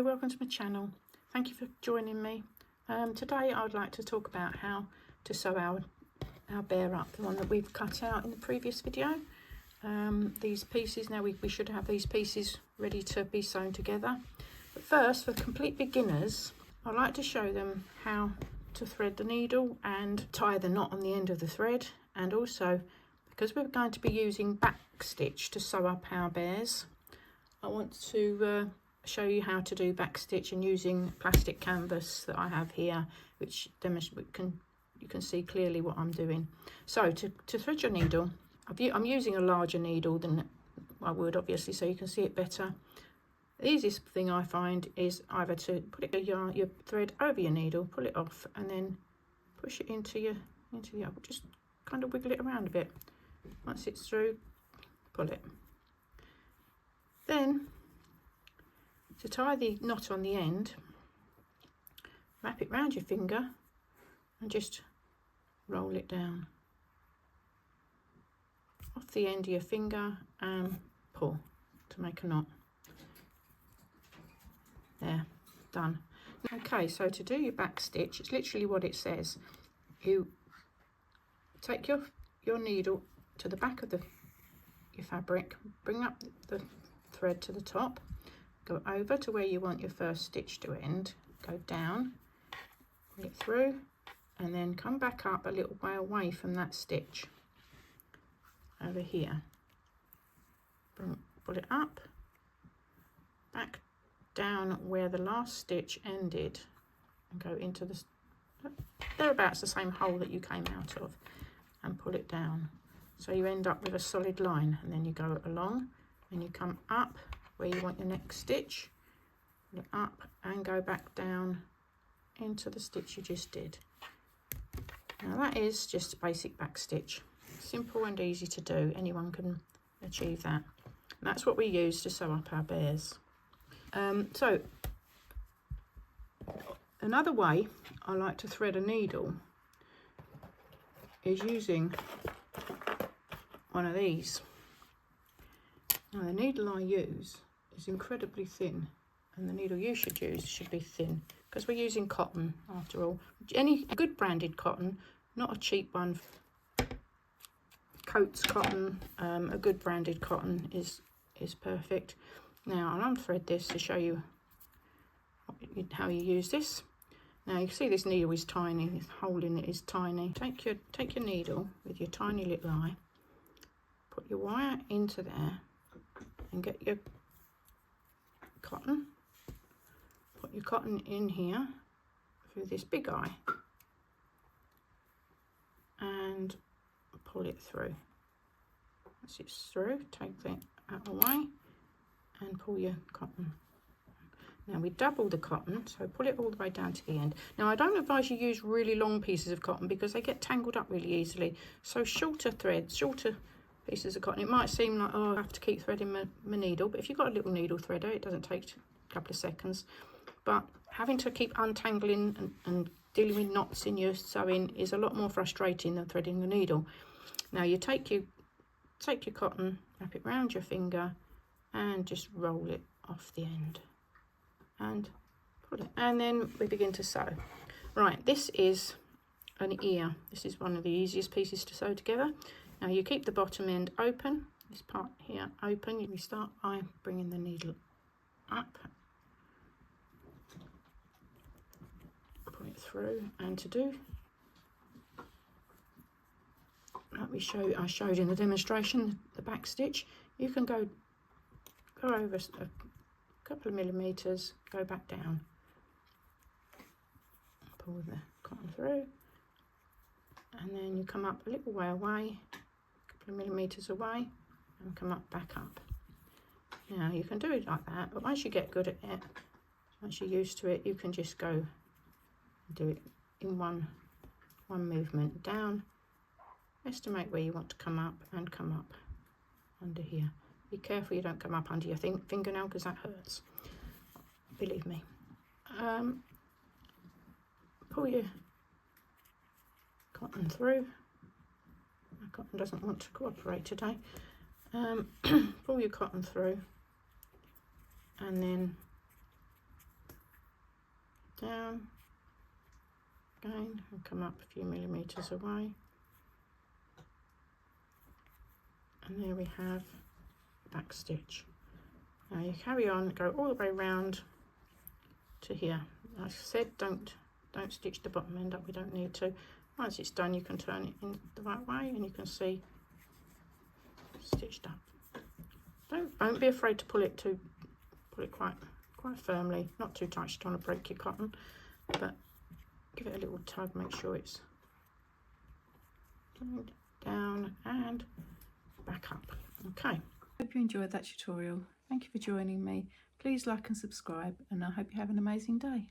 Hello, welcome to my channel. Thank you for joining me. Today I would like to talk about how to sew our bear up, the one that we've cut out in the previous video. These pieces, now we should have these pieces ready to be sewn together. But first, for complete beginners, I'd like to show them how to thread the needle and tie the knot on the end of the thread, and also because we're going to be using backstitch to sew up our bears, I want to show you how to do backstitch and using plastic canvas that I have here, which you can see clearly what I'm doing. So to thread your needle, I'm using a larger needle than I would, obviously, so you can see it better. The easiest thing I find is either to put your thread over your needle, pull it off, and then push it into the other. Just kind of wiggle it around a bit. Once it's through, pull it. Then, to tie the knot on the end, wrap it round your finger and just roll it down off the end of your finger and pull to make a knot. There, done. Okay, so to do your back stitch, it's literally what it says. You take your needle to the back of your fabric, bring up the thread to the top, go over to where you want your first stitch to end, go down, pull it through, and then come back up a little way away from that stitch over here. Pull it up, back down where the last stitch ended, and go into thereabouts the same hole that you came out of, and pull it down. So you end up with a solid line, and then you go along and you come up where you want your next stitch, pull it up and go back down into the stitch you just did. Now that is just a basic back stitch, simple and easy to do. Anyone can achieve that. And that's what we use to sew up our bears. So another way I like to thread a needle is using one of these. Now the needle I use is incredibly thin, and the needle you should use should be thin, because we're using cotton after all. Any good branded cotton, not a cheap one. Coats cotton, a good branded cotton is perfect. Now I'll unthread this to show you how you use this. Now you can see this needle is tiny, this hole in it is tiny. Take your needle with your tiny little eye, put your wire into there, and get your cotton. Put your cotton in here through this big eye and pull it through. Once it's through, take that out of the way and pull your cotton. Now we double the cotton, so pull it all the way down to the end. Now I don't advise you use really long pieces of cotton because they get tangled up really easily. So shorter threads, shorter pieces of cotton. It might seem like, oh, I have to keep threading my needle, but if you've got a little needle threader, it doesn't take a couple of seconds. But having to keep untangling and dealing with knots in your sewing is a lot more frustrating than threading the needle. Now you take your cotton, wrap it round your finger, and just roll it off the end and pull it, and then we begin to sew. Right, this is an ear. This is one of the easiest pieces to sew together. Now you keep the bottom end open, this part here open. We start by bringing the needle up, pull it through, and to do like I showed in the demonstration, the back stitch, you can go over a couple of millimeters, go back down, pull the cotton through, and then you come up a little way away, a couple of millimeters away, and come up back up. Now you can do it like that, but once you get good at it, once you're used to it, you can just go and do it in one movement down. Estimate where you want to come up and come up under here. Be careful you don't come up under your fingernail, because that hurts, believe me. Pull your cotton through. My cotton doesn't want to cooperate today. Pull your cotton through, and then down again and come up a few millimeters away, and there we have back stitch. Now you carry on, go all the way round to here. Like I said, don't stitch the bottom end up, we don't need to. Once it's done, you can turn it in the right way and you can see stitched up. Don't be afraid to pull it quite firmly, not too tight, you don't want to break your cotton, but give it a little tug, make sure it's down and back up. Okay, hope you enjoyed that tutorial. Thank you for joining me. Please like and subscribe, and I hope you have an amazing day.